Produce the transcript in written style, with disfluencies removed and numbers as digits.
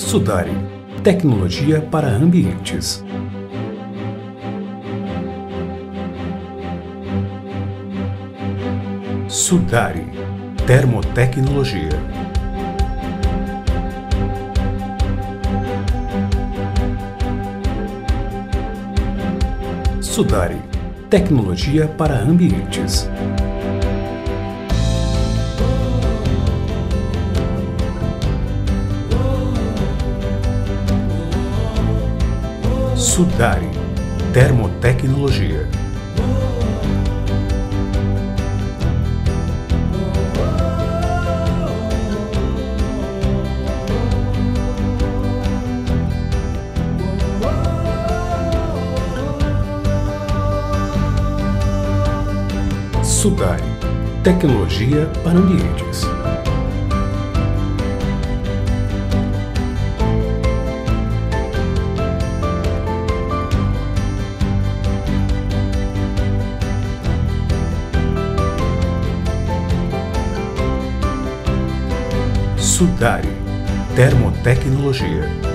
Sudari, tecnologia para ambientes. Sudari, termotecnologia. Sudari, tecnologia para ambientes. Sudari, termotecnologia. Sudari, tecnologia para ambientes. Sudari, termotecnologia.